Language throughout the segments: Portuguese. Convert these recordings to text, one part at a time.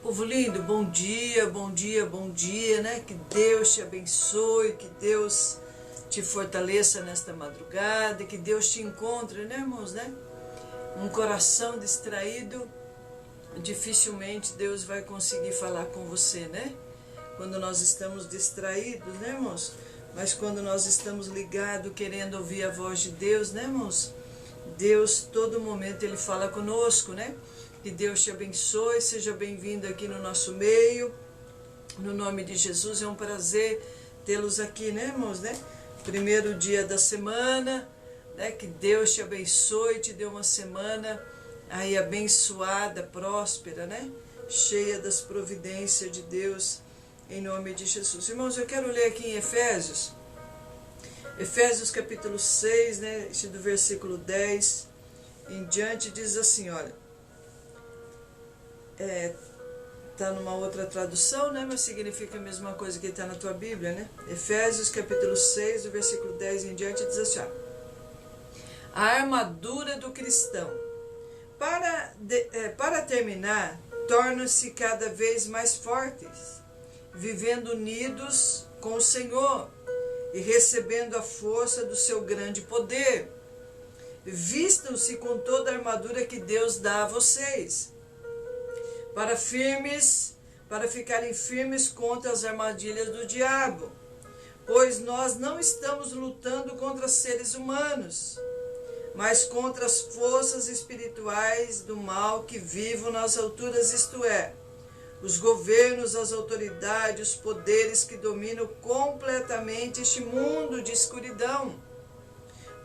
Povo lindo, bom dia, bom dia, bom dia, né? Que Deus te abençoe, que Deus te fortaleça nesta madrugada, que Deus te encontre, né, irmãos, né? Um coração distraído, dificilmente Deus vai conseguir falar com você, né? Quando nós estamos distraídos, né, irmãos? Mas quando nós estamos ligados, querendo ouvir a voz de Deus, né, irmãos? Deus, todo momento, Ele fala conosco, né? Que Deus te abençoe, seja bem-vindo aqui no nosso meio. No nome de Jesus, é um prazer tê-los aqui, né, irmãos, né? Primeiro dia da semana, né? Que Deus te abençoe, te dê uma semana aí abençoada, próspera, né? Cheia das providências de Deus, em nome de Jesus. Irmãos, eu quero ler aqui em Efésios capítulo 6, né? Do versículo 10 em diante, diz assim, olha. Está numa outra tradução, né? Mas significa a mesma coisa que está na tua Bíblia, né? Efésios capítulo 6, do versículo 10 em diante, diz assim, ó, a armadura do cristão. Para terminar, tornam-se cada vez mais fortes, vivendo unidos com o Senhor e recebendo a força do seu grande poder. Vistam-se com toda a armadura que Deus dá a vocês, para ficarem firmes contra as armadilhas do diabo, pois nós não estamos lutando contra seres humanos, mas contra as forças espirituais do mal que vivem nas alturas, isto é, os governos, as autoridades, os poderes que dominam completamente este mundo de escuridão.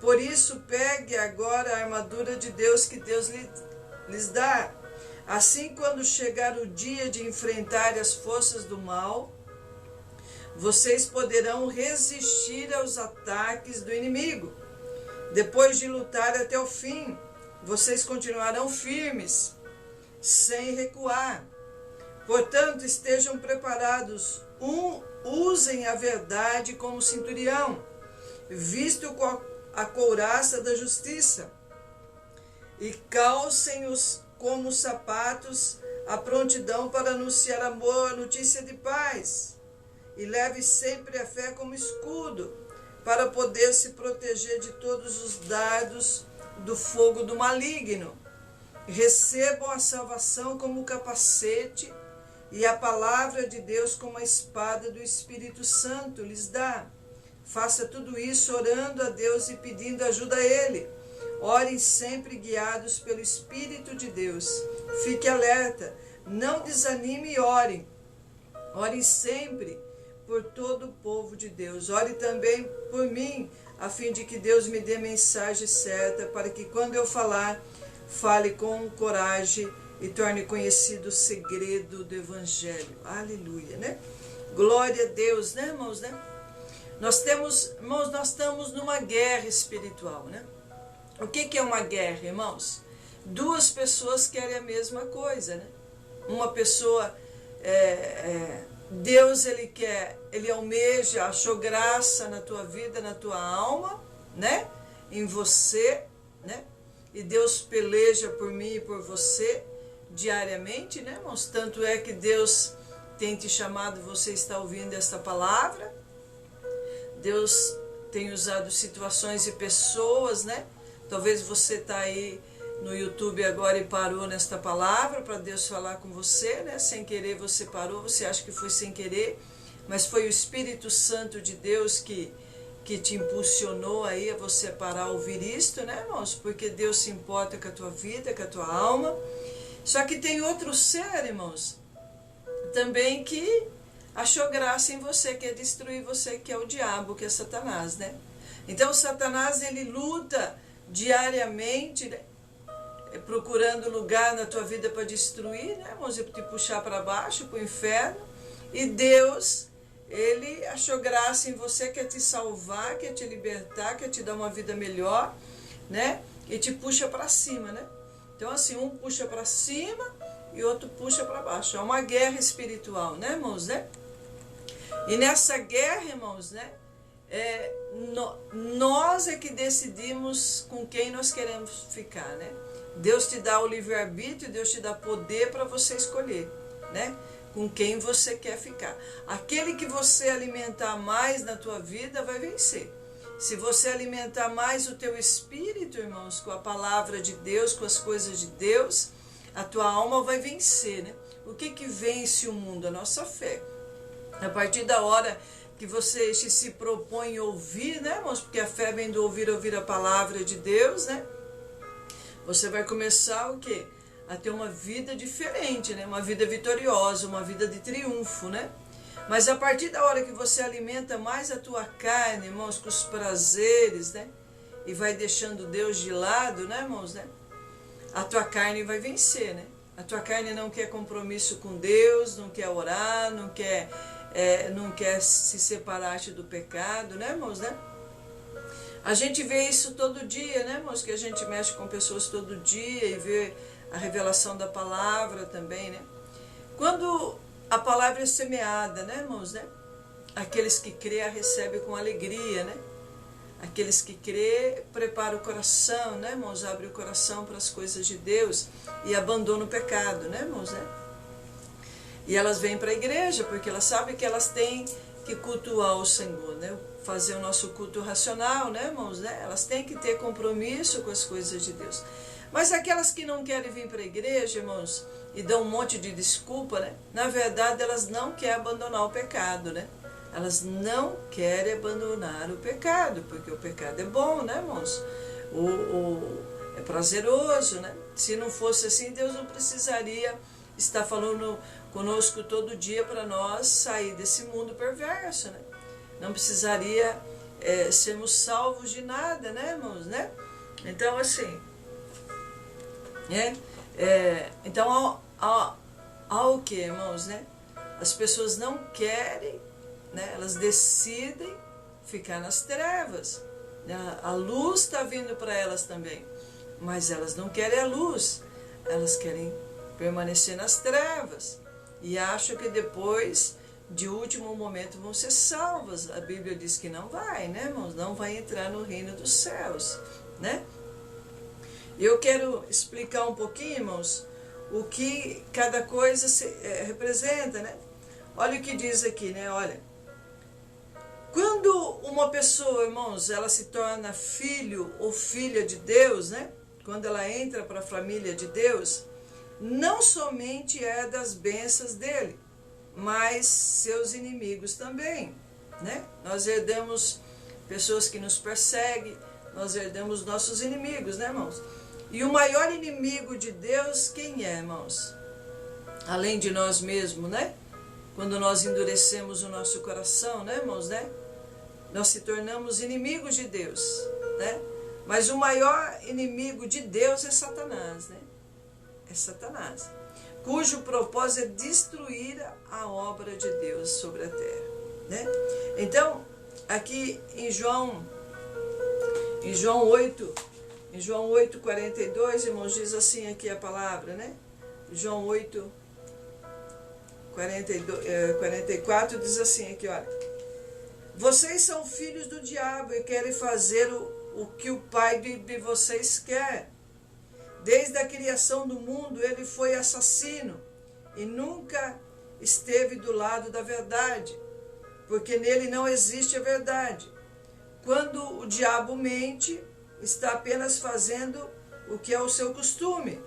Por isso, pegue agora a armadura de Deus que Deus lhes dá. Assim, quando chegar o dia de enfrentar as forças do mal, vocês poderão resistir aos ataques do inimigo. Depois de lutar até o fim, vocês continuarão firmes, sem recuar. Portanto, estejam preparados. Usem a verdade como cinturão, visto com a couraça da justiça, e calcem-os como sapatos, a prontidão para anunciar amor, a notícia de paz. E leve sempre a fé como escudo, para poder se proteger de todos os dardos do fogo do maligno. Recebam a salvação como capacete e a palavra de Deus como a espada do Espírito Santo lhes dá. Faça tudo isso orando a Deus e pedindo ajuda a Ele. Orem sempre guiados pelo Espírito de Deus. Fique alerta, não desanime e orem. Orem sempre por todo o povo de Deus. Ore também por mim, a fim de que Deus me dê a mensagem certa, para que quando eu falar, fale com coragem e torne conhecido o segredo do Evangelho. Aleluia, né? Glória a Deus, né, irmãos, né? Irmãos, nós estamos numa guerra espiritual, né? O que é uma guerra, irmãos? Duas pessoas querem a mesma coisa, né? Uma pessoa, Deus, Ele almeja, achou graça na tua vida, na tua alma, né? Em você, né? E Deus peleja por mim e por você diariamente, né, irmãos? Tanto é que Deus tem te chamado, você está ouvindo esta palavra. Deus tem usado situações e pessoas, né? Talvez você está aí no YouTube agora e parou nesta palavra para Deus falar com você, né? Sem querer você parou, você acha que foi sem querer, mas foi o Espírito Santo de Deus que te impulsionou aí a você parar a ouvir isto, né, irmãos? Porque Deus se importa com a tua vida, com a tua alma. Só que tem outro ser, irmãos, também que achou graça em você, quer destruir você, que é o diabo, que é Satanás, né? Então Satanás, ele luta diariamente, né? Procurando lugar na tua vida para destruir, né, irmãos? E te puxar para baixo, para o inferno. E Deus, Ele achou graça em você, quer te salvar, quer te libertar, quer te dar uma vida melhor, né? E te puxa para cima, né? Então assim, um puxa para cima e outro puxa para baixo. É uma guerra espiritual, né, irmãos, né? E nessa guerra, irmãos, né? Nós é que decidimos com quem nós queremos ficar, né? Deus te dá o livre-arbítrio, Deus te dá poder para você escolher. né? Com quem você quer ficar. Aquele que você alimentar mais na tua vida vai vencer. Se você alimentar mais o teu espírito, irmãos, com a palavra de Deus, com as coisas de Deus, a tua alma vai vencer, né? O que vence o mundo? A nossa fé. A partir da hora que você se propõe a ouvir, né, irmãos? Porque a fé vem do ouvir a palavra de Deus, né? Você vai começar o quê? A ter uma vida diferente, né? Uma vida vitoriosa, uma vida de triunfo, né? Mas a partir da hora que você alimenta mais a tua carne, irmãos, com os prazeres, né? E vai deixando Deus de lado, né, irmãos, né? A tua carne vai vencer, né? A tua carne não quer compromisso com Deus, não quer orar, não quer se separar do pecado, né, irmãos, né? A gente vê isso todo dia, né, irmãos? Que a gente mexe com pessoas todo dia e vê a revelação da palavra também, né? Quando a palavra é semeada, né, irmãos, né? Aqueles que crê a recebem com alegria, né? Aqueles que crê preparam o coração, né, irmãos? Abre o coração para as coisas de Deus e abandona o pecado, né, irmãos, né? E elas vêm para a igreja porque elas sabem que elas têm que cultuar o Senhor, né? Fazer o nosso culto racional, né, irmãos, né? Elas têm que ter compromisso com as coisas de Deus. Mas aquelas que não querem vir para a igreja, irmãos, e dão um monte de desculpa, né? Na verdade, elas não querem abandonar o pecado, né? Elas não querem abandonar o pecado, porque o pecado é bom, né, irmãos? É prazeroso, né? Se não fosse assim, Deus não precisaria estar falando conosco todo dia para nós sair desse mundo perverso, né? Não precisaria sermos salvos de nada, né, irmãos, né? Então, assim, então, há o que, irmãos, né? As pessoas não querem, né? Elas decidem ficar nas trevas. A luz está vindo para elas também, mas elas não querem a luz, elas querem permanecer nas trevas e acham que depois, de último momento, vão ser salvas. A Bíblia diz que não vai, né, irmãos? Não vai entrar no reino dos céus, né? Eu quero explicar um pouquinho, irmãos, o que cada coisa representa, né? Olha o que diz aqui, né? Olha, quando uma pessoa, irmãos, ela se torna filho ou filha de Deus, né? Quando ela entra para a família de Deus, não somente é das bênçãos dele, mas seus inimigos também, né? Nós herdamos pessoas que nos perseguem, nós herdamos nossos inimigos, né, irmãos? E o maior inimigo de Deus, quem é, irmãos? Além de nós mesmos, né? Quando nós endurecemos o nosso coração, né, irmãos, né? Nós se tornamos inimigos de Deus, né? Mas o maior inimigo de Deus é Satanás, né? É Satanás, cujo propósito é destruir a obra de Deus sobre a terra, né? Então, aqui em João 8, 42, irmãos, diz assim aqui a palavra, né? João 8, 44 diz assim aqui, olha: vocês são filhos do diabo e querem fazer o que o pai de vocês quer. Desde a criação do mundo ele foi assassino e nunca esteve do lado da verdade, porque nele não existe a verdade. Quando o diabo mente, está apenas fazendo o que é o seu costume,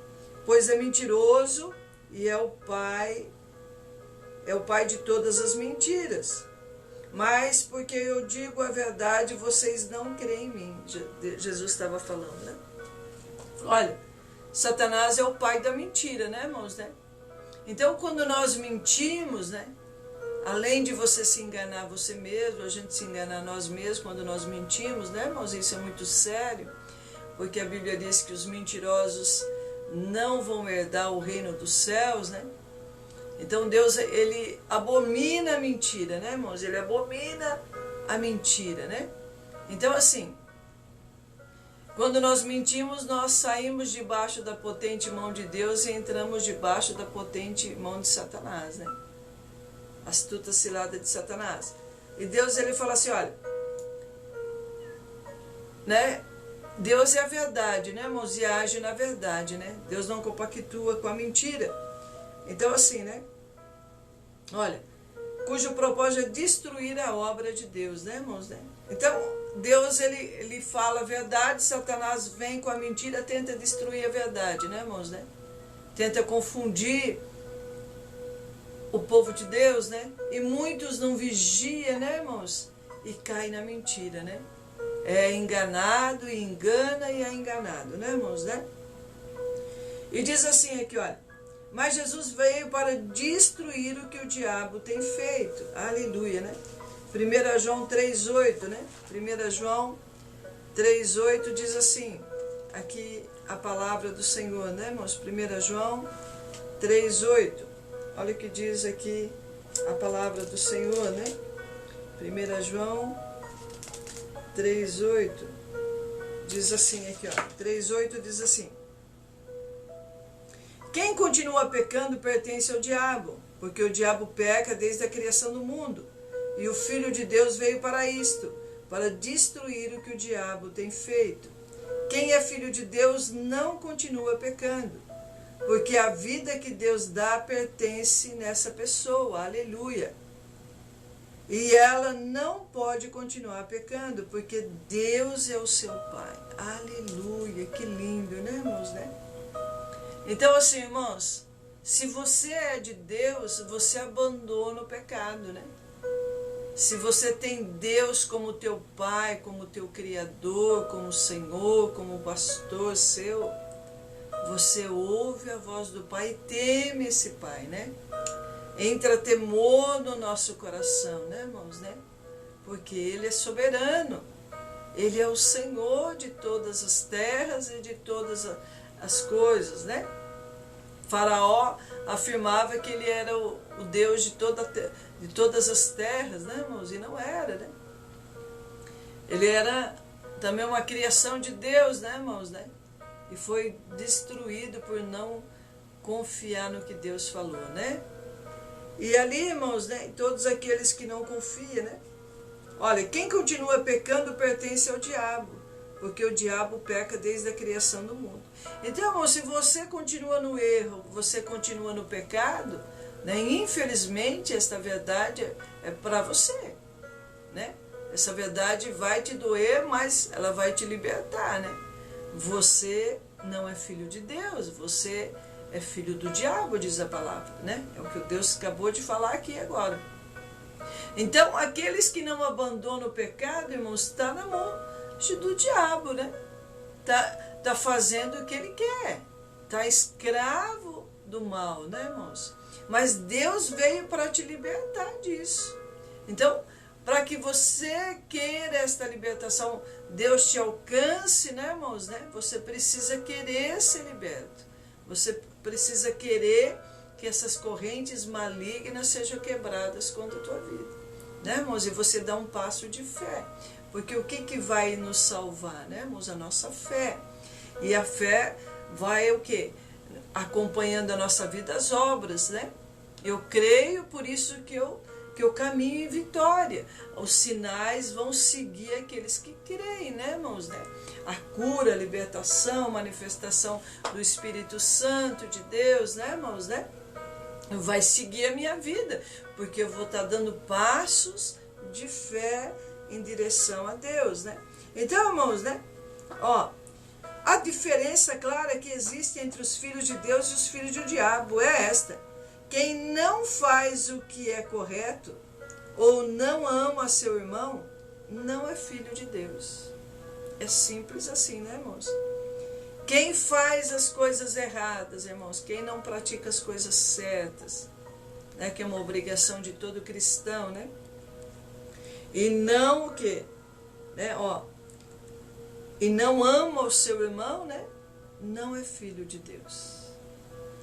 pois é mentiroso e é o pai de todas as mentiras. Mas porque eu digo a verdade, vocês não creem em mim. Jesus estava falando, né? Olha, Satanás é o pai da mentira, né, irmãos, né? Então, quando nós mentimos, né? Além de você se enganar você mesmo, a gente se engana nós mesmos quando nós mentimos, né, irmãos? Isso é muito sério, porque a Bíblia diz que os mentirosos não vão herdar o reino dos céus, né? Então Deus, ele abomina a mentira, né, irmãos? Ele abomina a mentira, né? Então, assim, quando nós mentimos, nós saímos debaixo da potente mão de Deus e entramos debaixo da potente mão de Satanás, né? Astuta cilada de Satanás. E Deus, ele fala assim, olha, né? Deus é a verdade, né, irmãos? E age na verdade, né? Deus não compactua com a mentira. Então, assim, né? Olha, cujo propósito é destruir a obra de Deus, né, irmãos? Né? Então, Deus, ele fala a verdade, Satanás vem com a mentira, tenta destruir a verdade, né, irmãos? Né? Tenta confundir o povo de Deus, né? E muitos não vigiam, né, irmãos? E caem na mentira, né? É enganado, e engana e é enganado, né, irmãos? Né? E diz assim aqui, olha, mas Jesus veio para destruir o que o diabo tem feito. Aleluia, né? 1 João 3,8, né? 1 João 3,8 diz assim, aqui a palavra do Senhor, né, irmãos? 1 João 3,8. Olha o que diz aqui a palavra do Senhor, né? 1 João 3,8 diz assim aqui, ó. 3,8 diz assim: quem continua pecando pertence ao diabo, porque o diabo peca desde a criação do mundo. E o Filho de Deus veio para isto, para destruir o que o diabo tem feito. Quem é filho de Deus não continua pecando, porque a vida que Deus dá pertence nessa pessoa. Aleluia. E ela não pode continuar pecando, porque Deus é o seu Pai. Aleluia, que lindo, né, irmãos, né? Então, assim, irmãos, se você é de Deus, você abandona o pecado, né? Se você tem Deus como teu Pai, como teu Criador, como Senhor, como pastor seu, você ouve a voz do Pai e teme esse Pai, né? Entra temor no nosso coração, né, irmãos, né? Porque Ele é soberano. Ele é o Senhor de todas as terras e de todas as coisas, né? Faraó afirmava que ele era o Deus de todas as terras, né, irmãos? E não era, né? Ele era também uma criação de Deus, né, irmãos, né? E foi destruído por não confiar no que Deus falou, né? E ali, irmãos, né, todos aqueles que não confiam, né? Olha, quem continua pecando pertence ao diabo, porque o diabo peca desde a criação do mundo. Então, irmão, se você continua no erro, você continua no pecado, né, infelizmente, esta verdade é para você, né? Essa verdade vai te doer, mas ela vai te libertar, né? Você não é filho de Deus, você é filho do diabo, diz a palavra, né? É o que Deus acabou de falar aqui agora. Então, aqueles que não abandonam o pecado, irmãos, está na mão do diabo, né? Tá fazendo o que ele quer. Tá escravo do mal, né, irmãos? Mas Deus veio para te libertar disso. Então, para que você queira esta libertação, Deus te alcance, né, irmãos, né? Você precisa querer ser liberto. Você precisa querer que essas correntes malignas sejam quebradas contra a tua vida, né, irmãos? E você dá um passo de fé. Porque o que vai nos salvar, né, irmãos? A nossa fé. E a fé vai o quê? Acompanhando a nossa vida as obras, né? Eu creio, por isso que eu caminho em vitória. Os sinais vão seguir aqueles que creem, né, irmãos? Né? A cura, a libertação, manifestação do Espírito Santo de Deus, né, irmãos? Né? Vai seguir a minha vida, porque eu vou estar dando passos de fé em direção a Deus, né? Então, irmãos, né? Ó, a diferença clara que existe entre os filhos de Deus e os filhos do diabo é esta: quem não faz o que é correto ou não ama seu irmão, não é filho de Deus. É simples assim, né, irmãos? Quem faz as coisas erradas, irmãos, quem não pratica as coisas certas, né, que é uma obrigação de todo cristão, né? E não o quê? Né, ó, e não ama o seu irmão, né? Não é filho de Deus.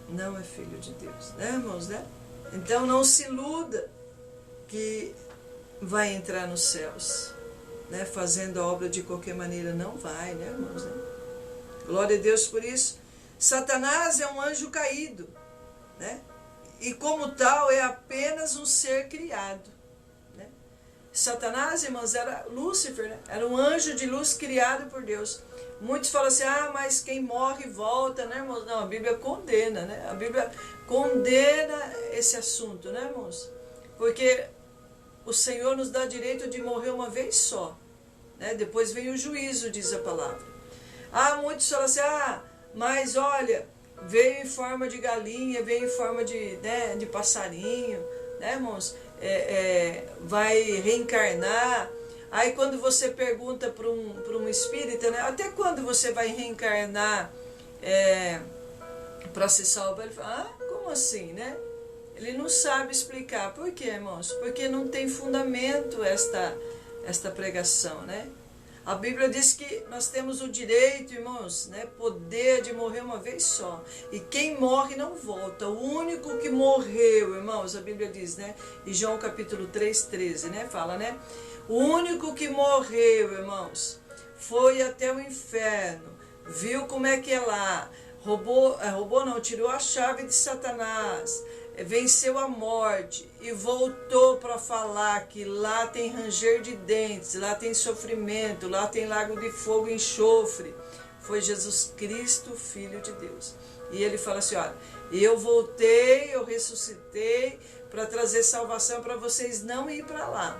Não é filho de Deus, né, irmãos, né? Então não se iluda que vai entrar nos céus, né? Fazendo a obra de qualquer maneira, não vai, né, irmãos, né? Glória a Deus por isso. Satanás é um anjo caído, né? E como tal é apenas um ser criado, né? Satanás, irmãos, era Lúcifer, né? Era um anjo de luz criado por Deus. Muitos falam assim, mas quem morre volta, né, irmãos? Não, a Bíblia condena, né? A Bíblia condena esse assunto, né, irmãos? Porque o Senhor nos dá direito de morrer uma vez só, né? Depois vem o juízo, diz a palavra. Muitos falam assim, mas olha, veio em forma de galinha, veio em forma de passarinho, né, irmãos? Vai reencarnar. Aí quando você pergunta para um espírita, né, até quando você vai reencarnar para se salvar? Ele fala, como assim, né? Ele não sabe explicar. Por quê, irmãos? Porque não tem fundamento esta pregação, né? A Bíblia diz que nós temos o direito, irmãos, né, poder de morrer uma vez só. E quem morre não volta. O único que morreu, irmãos, a Bíblia diz, né? E João capítulo 3:13, né? Fala, né? O único que morreu, irmãos, foi até o inferno. Viu como é que é lá. Tirou a chave de Satanás. Venceu a morte e voltou para falar que lá tem ranger de dentes, lá tem sofrimento, lá tem lago de fogo e enxofre. Foi Jesus Cristo, Filho de Deus. E ele fala assim, olha, eu voltei, eu ressuscitei para trazer salvação para vocês não ir para lá,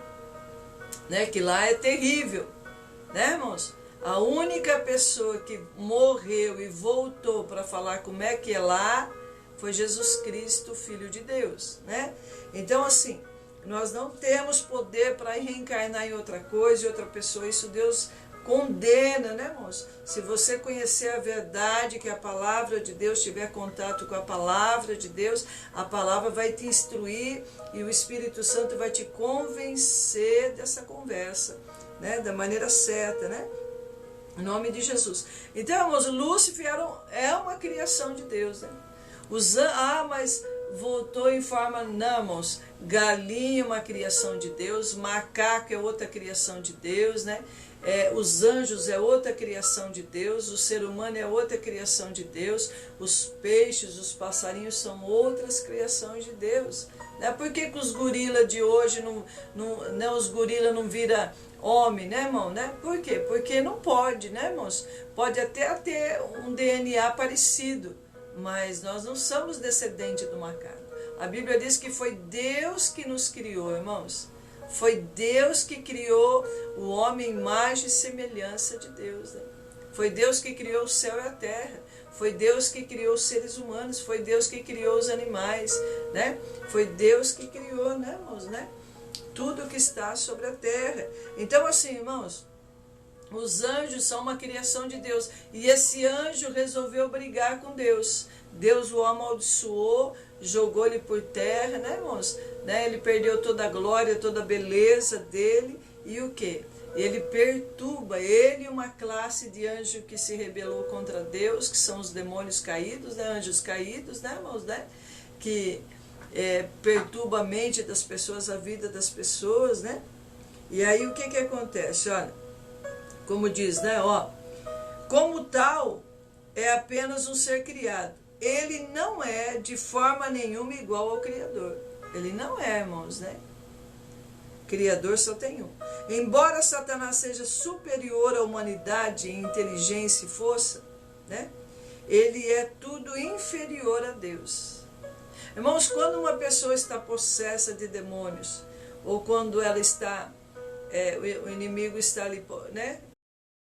né? Que lá é terrível, né, irmãos? A única pessoa que morreu e voltou para falar como é que é lá foi Jesus Cristo, Filho de Deus, né? Então, assim, nós não temos poder para reencarnar em outra coisa, em outra pessoa. Isso Deus condena, né, irmãos? Se você conhecer a verdade, que a palavra de Deus, tiver contato com a palavra de Deus, a palavra vai te instruir e o Espírito Santo vai te convencer dessa conversa, né? Da maneira certa, né? Em nome de Jesus. Então, irmãos, Lúcifer é uma criação de Deus, né? Mas voltou em forma, não, irmãos, galinha é uma criação de Deus, macaco é outra criação de Deus, né? Os anjos é outra criação de Deus, o ser humano é outra criação de Deus, os peixes, os passarinhos são outras criações de Deus, né? Por que os gorilas de hoje os gorilas não viram homem, né, irmão? Né? Por quê? Porque não pode, né, irmãos? Pode até ter um DNA parecido, mas nós não somos descendentes do macaco. A Bíblia diz que foi Deus que nos criou, irmãos. Foi Deus que criou o homem, imagem e semelhança de Deus, né? Foi Deus que criou o céu e a terra. Foi Deus que criou os seres humanos. Foi Deus que criou os animais, né? Foi Deus que criou, né, irmãos, né? Tudo que está sobre a terra. Então, assim, irmãos, os anjos são uma criação de Deus. E esse anjo resolveu brigar com Deus. Deus o amaldiçoou, jogou ele por terra, né, irmãos? Né? Ele perdeu toda a glória, toda a beleza dele. E o quê? Ele perturba, ele e uma classe de anjo que se rebelou contra Deus, que são os demônios caídos, né? Anjos caídos, né, irmãos? Né? Que perturba a mente das pessoas, a vida das pessoas, né? E aí o que acontece? Olha, como diz, né? Como tal, é apenas um ser criado. Ele não é de forma nenhuma igual ao Criador. Ele não é, irmãos, né? Criador só tem um. Embora Satanás seja superior à humanidade em inteligência e força, né? Ele é tudo inferior a Deus. Irmãos, quando uma pessoa está possessa de demônios, ou quando ela está, o inimigo está ali, né,